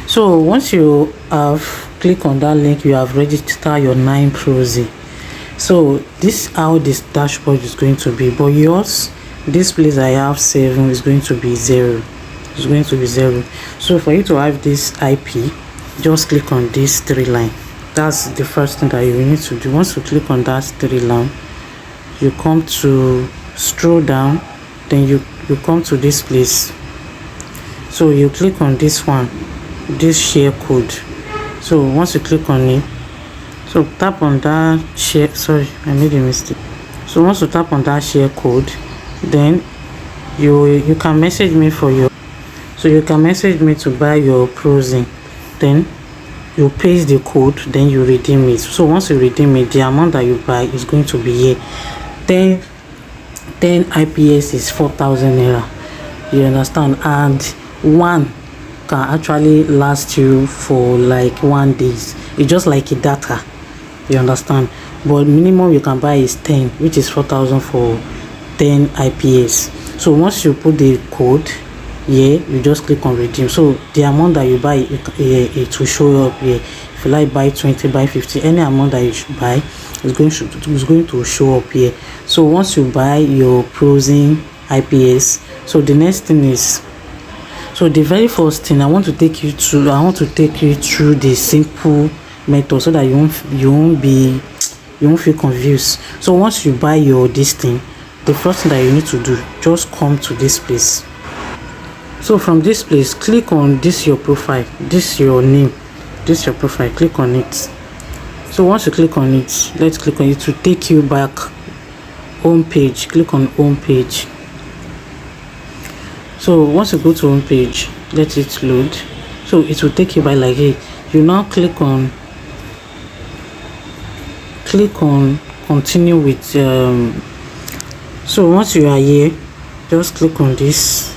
So once you have click on that link, you have registered your 9 Proxy. So this how this dashboard is going to be, but yours, this place I have 7 is going to be 0. It's going to be 0. So for you to have this IP, just click on this 3 line. That's the first thing that you need to do. Once you click on that 3 line, you come to scroll down, then you come to this place. So you click on this one, this share code. So once you click on it, so tap on that share, sorry, I made a mistake. So once you tap on that share code, then you can message me for your, so you can message me to buy your Proxy. Then you paste the code, then you redeem it. So once you redeem it, the amount that you buy is going to be here. 10 IPS is 4,000 naira. You understand? And one can actually last you for like 1 day. It's just like a data. You understand? But minimum you can buy is 10, which is 4,000 for 10 IPS. So once you put the code here, you just click on redeem. So the amount that you buy, it will show up here. If you like buy 20, buy 50, any amount that you should buy is going to show up here. So once you buy your Proxy IPS, so the next thing is, so the very first thing I want to take you through the simple method so that you won't feel confused. So once you buy this thing, the first thing that you need to do, just come to this place. So from this place, click on this your profile, this your name, this your profile, click on it. So once you click on it, let's click on it to take you back home page. Click on home page. So once you go to home page, let it load. So it will take you by like it. You now click on continue with so once you are here, just click on this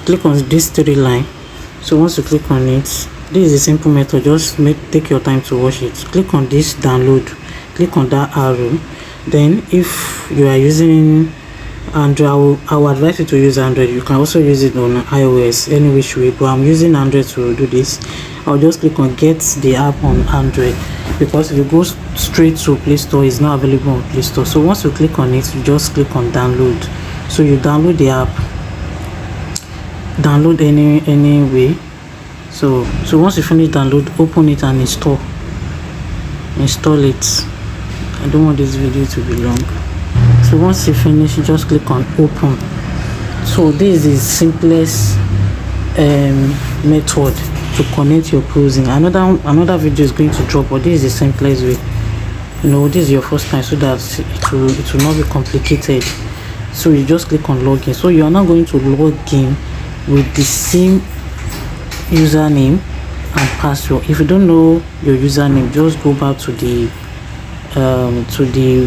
3 line. So once you click on it, this is a simple method, just take your time to watch it. Click on this download, click on that arrow. Then if you are using Android, I will advise you to use Android. You can also use it on iOS, any which way, but I'm using Android to do this. I'll just click on get the app on Android, because if you go straight to Play Store, it's not available on Play Store. So once you click on it, you just click on download. So you download the app, download any way. So once you finish download, open it and install it. I don't want this video to be long. So once you finish, you just click on open. So this is the simplest method to connect your Proxy. Another video is going to drop, but this is the simplest way. This is your first time, so that it will not be complicated. So you just click on login. So you are now going to log in with the same username and password. If you don't know your username, just go back to the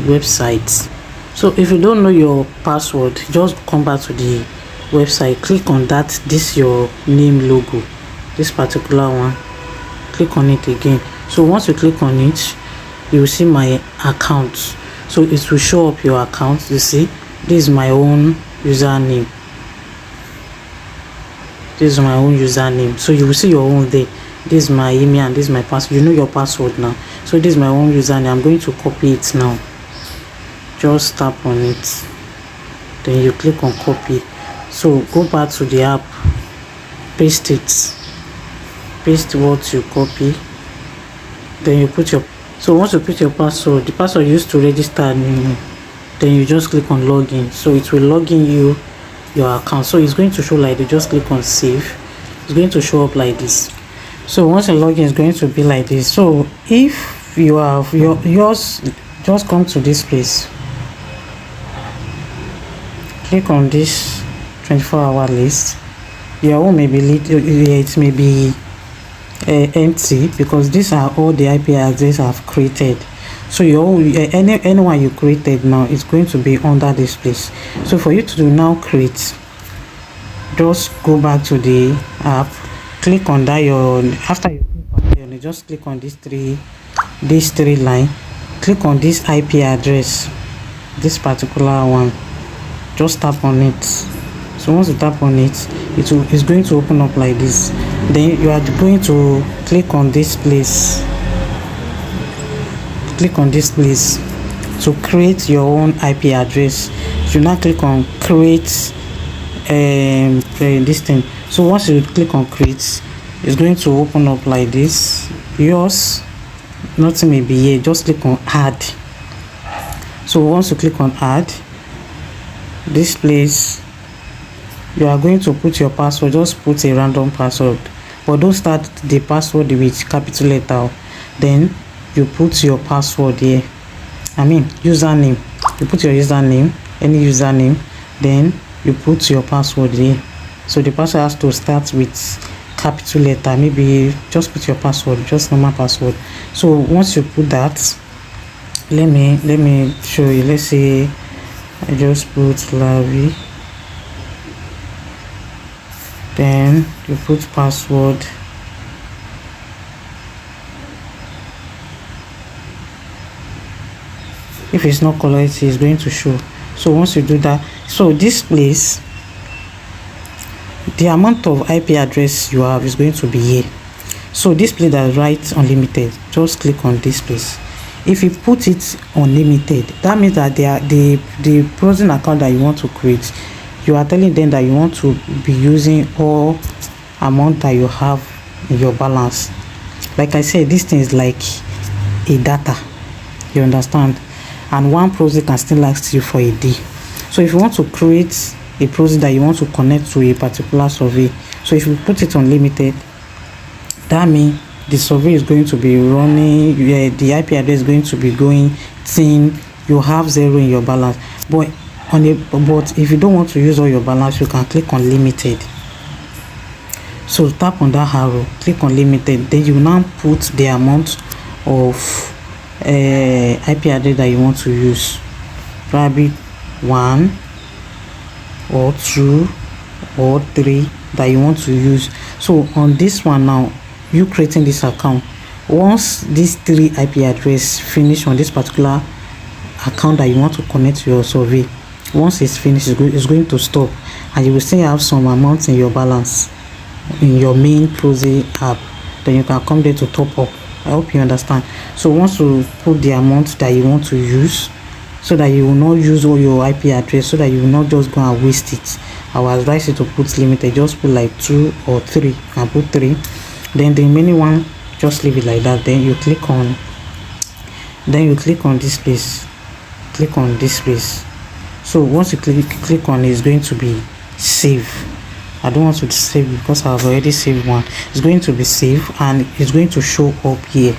website. So if you don't know your password, just come back to the website, click on this your name logo, this particular one, click on it again. So once you click on it, you will see my account. So it will show up your account. You see, this is my own username. So you will see your own there. This is my email and this is my password. You know your password now. So this is my own username. I'm going to copy it now. Just tap on it, then you click on copy. So go back to the app, paste what you copy, then you put your, so once you put your password, the password used to register, then you just click on login. So it will log in your account. So it's going to show like this. Just click on save. It's going to show up like this. So once you log in, it's going to be like this. So if you have yours, just come to this place, click on this 24-hour list. Your own may be it may be empty, because these are all the IP addresses I've created. So your own, anyone you created now is going to be under this place. So for you to now create, just go back to the app, click on that after you click on just click on this three line, click on this IP address, this particular one, just tap on it. So once you tap on it, it's going to open up like this. Then you are going to click on this place. Click on this place to create your own IP address. So now click on create this thing. So once you click on create, it's going to open up like this. Yours, nothing may be here. Just click on add. So once you click on add, this place, you are going to put your password. Just put a random password, but don't start the password with capital letter. Then you put your password here. Username. You put your username, any username. Then you put your password here. So the password has to start with capital letter. Maybe just put your password, just normal password. So once you put that, let me show you. Let's say I just put Larry. Then you put password. If it's not correct, it's going to show. So once you do that, so this place, the amount of IP address you have is going to be here. So this place that writes unlimited, just click on this place. If you put it unlimited, that means that the browsing account that you want to create, you are telling them that you want to be using all amount that you have in your balance. Like I said, this thing is like a data, you understand, and one proxy can still last you for a day. So if you want to create a proxy that you want to connect to a particular survey, so if you put it unlimited, that means the survey is going to be running, the IP address is going to be going thin, you have 0 in your balance. But if you don't want to use all your balance, you can click on limited. So tap on that arrow, click on limited. Then you now put the amount of IP address that you want to use, probably 1 or 2 or 3 that you want to use. So on this one now, you creating this account, once these 3 IP address finish on this particular account that you want to connect to your survey, once it's finished, it's going to stop, and you will still have some amount in your balance in your main proxy app. Then you can come there to top up. I hope you understand. So once you put the amount that you want to use, so that you will not use all your IP address, so that you will not just go and waste it, I will advise you to put limited. Just put like 2 or 3. You can put 3. Then the remaining one, just leave it like that. Then you click on this place. Click on this place. So once you click on it, it's going to be save. I don't want to save because I've already saved one. It's going to be saved and it's going to show up here.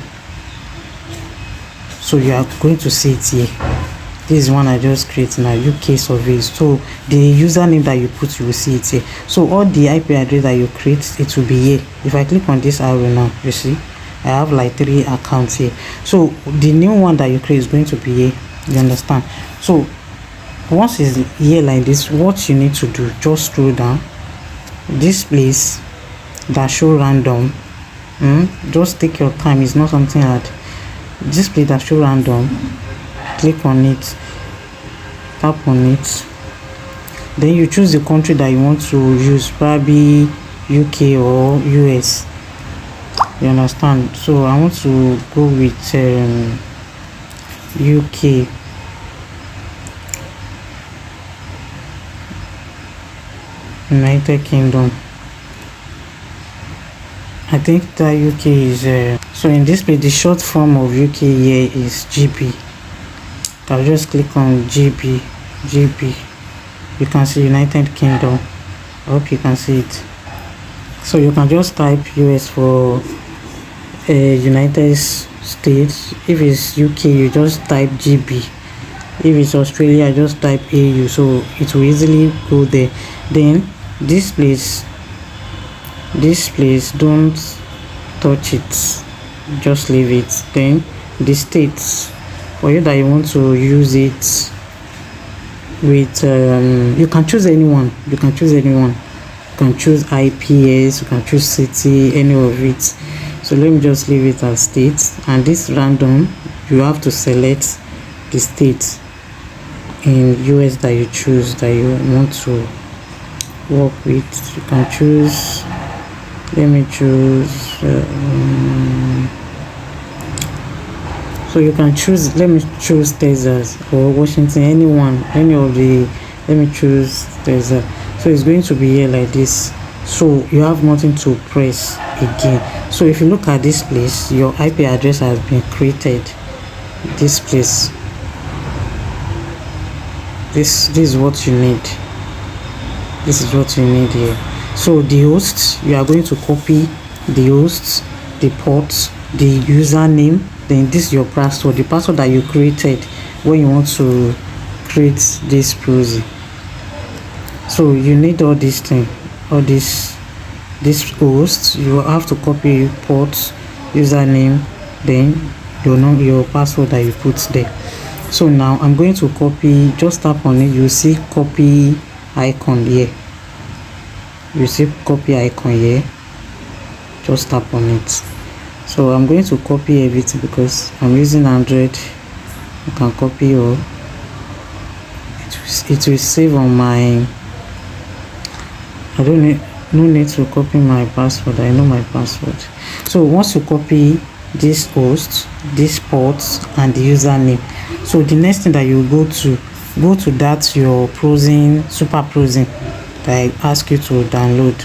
So you are going to see it here. This is one I just created now, UK surveys. So the username that you put, you will see it here. So all the IP address that you create, it will be here. If I click on this arrow now, you see I have like 3 accounts here. So the new one that you create is going to be here. You understand? So once it's here like this, what you need to do, just scroll down this place that show random. Just take your time, it's not something hard. This place that show random, click on it, tap on it. Then you choose the country that you want to use, probably UK or US. You understand? So I want to go with UK. United Kingdom. I think that UK is so in this page the short form of UK here is GB. I'll just click on GB. You can see United Kingdom. I hope you can see it. So you can just type US for United States. If it's UK, you just type GB. If it's Australia, just type AU. So it will easily go there. Then this place, don't touch it, just leave it. Then the states, for you that you want to use it with, you can choose anyone. You can choose IPS, you can choose city, any of it. So let me just leave it as states. And this random, you have to select the state in US that you choose, that you want to work with. You can choose, let me choose so you can choose, let me choose Texas or Washington, any of the, let me choose Texas. So it's going to be here like this. So you have nothing to press again. So if you look at this place, your IP address has been created. This place, this is what you need. This is what you need here. So the host, you are going to copy the host, the port, the username, then this is your password, the password that you created when you want to create this proxy. So you need all these things, all this host, you have to copy port, username, then your password that you put there. So now I'm going to copy, just tap on it, you see copy icon here. You see copy icon here, just tap on it. So I'm going to copy everything because I'm using Android. You can copy all. It will save on my, I don't need, no need to copy my password. I know my password. So once you copy this host, this port, and the username, so the next thing that you go to that your Proxy, super Proxy that I ask you to download.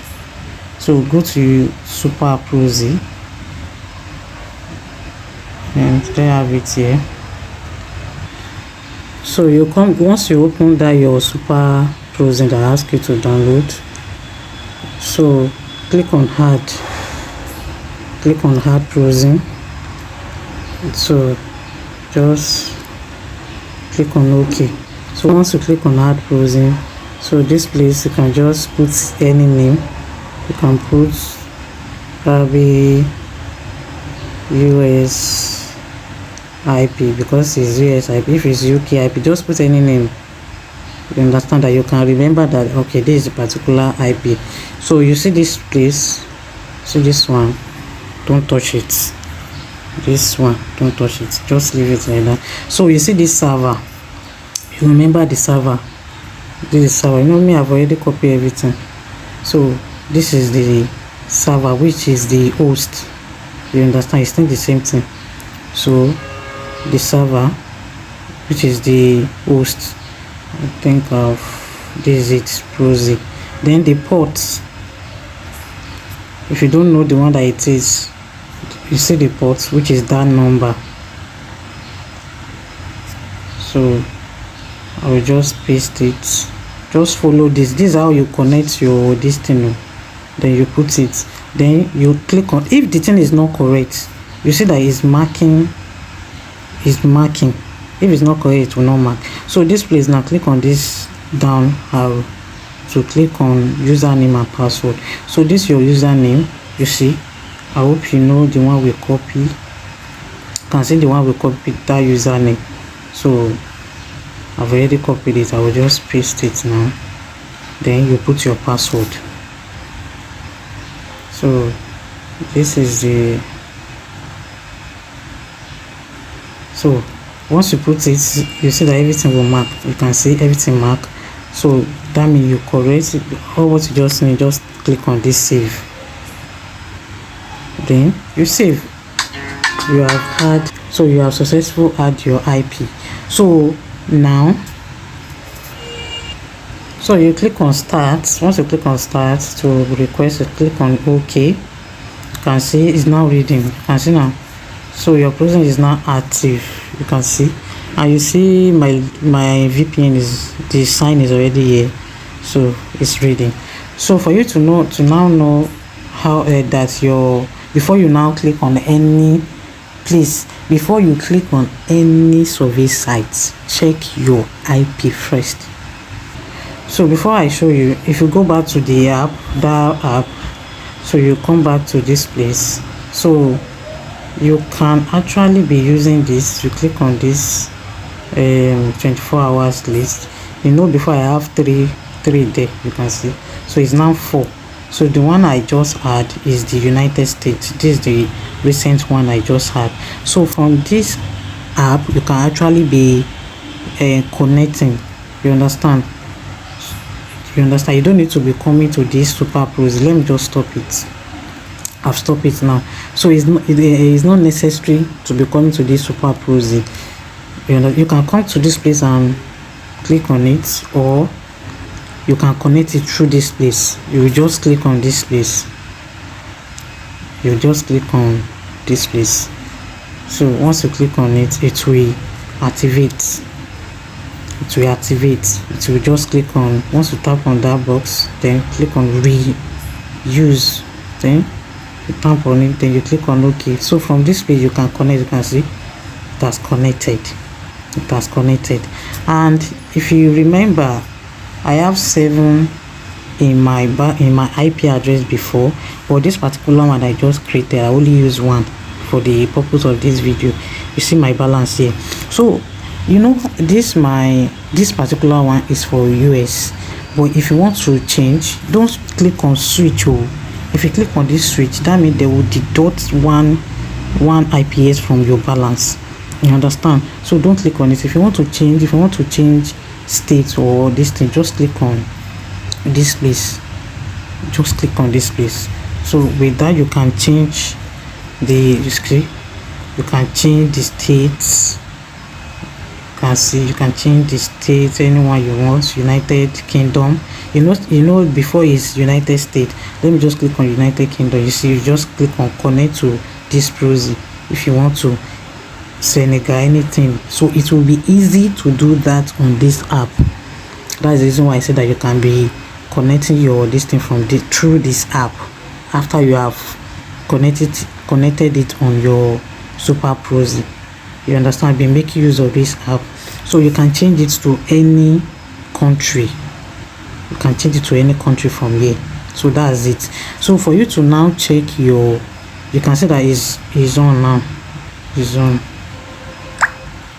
So go to super Proxy, and they have it here. So you come, once you open that your super Proxy that I ask you to download, so click on add Proxy. So just click on OK. So once you click on add Proxy, so this place you can just put any name. You can put probably US IP because it's US IP. If it's UK IP, just put any name. You understand that you can remember that, okay, this is a particular IP. So you see this place, see this one, don't touch it. This one, don't touch it, just leave it like that. So you see this server, you remember the server, this is server. You know me, I've already copied everything. So this is the server, which is the host. You understand, it's not the same thing. So the server, which is the host, I think of this is it, Proxy. Then the ports, if you don't know the one that it is, you see the ports, which is that number. So I will just paste it, just follow this is how you connect your this thing. Then you put it, then you click on, if the thing is not correct, you see that it's marking. If it's not correct, it will not mark. So this place, now click on this down arrow to click on username and password. So this is your username. You see, I hope you know the one we copy. You can see the one we copied, that username. So I've already copied it. I will just paste it now. Then you put your password. So this is the, so once you put it, you see that everything will mark. You can see everything mark. So that means you correct it. All what you just need, just click on this save. Then you save. You have had, so you have successfully add your IP. So now, so you click on start. Once you click on start to request, you click on OK. You can see it's now reading. You can see now. So your Proxy is now active. You can see, and you see my VPN is, the sign is already here, so it's reading. So for you to know, to now know how that your, before you now click on any, please, before you click on any survey sites, check your IP first. So before I show you, if you go back to the app, that app, so you come back to this place, so you can actually be using this. You click on this 24 hours list. You know, before I have three there, you can see, so it's now 4. So the one I just had is the United States. This is the recent one I just had. So from this app you can actually be connecting, you understand, You understand? You don't need to be coming to this Super Proxy. Let me just stop it. I've stopped it now. So it's not necessary to be coming to this Super Proxy. You can come to this place and click on it, or you can connect it through this place. You will just click on this place. You just click on this place. So once you click on it, it will activate. It will activate. It will just click on, once you tap on that box, then click on reuse, then you tap on it, then you click on OK. So from this page you can connect. You can see it has connected. It has connected. And if you remember, I have 7 in my IP address before, but this particular one I just created, I only use 1 for the purpose of this video. You see my balance here. So you know, this particular one is for US, but if you want to change, don't click on switch. If you click on this switch, that means they will deduct one IPS from your balance. You understand? So don't click on it. If you want to change state or this thing, just click on this place. Just click on this place. So with that you can change the states. You can change the state anyone you want. United Kingdom, you know before is United States. Let me just click on United Kingdom. You see, you just click on connect to this Proxy. If you want to Senegal, anything, so it will be easy to do that on this app. That's the reason why I said that you can be connecting your this thing from through this app after you have connected it on your Super Proxy. You understand? I've been making use of this app, so you can change it to any country. You can change it to any country from here. So that's it. So for you to now check your, you can see that is on now. Is on.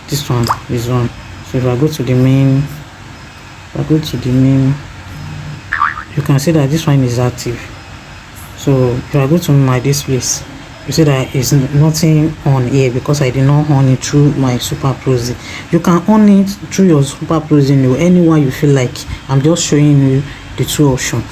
This one is on. So if I go to the main, you can see that this one is active. So if I go to my displays, you see that is nothing on here because I did not on it through my Super Proxy. You can on it through your Super Proxy anywhere you feel like. I'm just showing you the 2 options.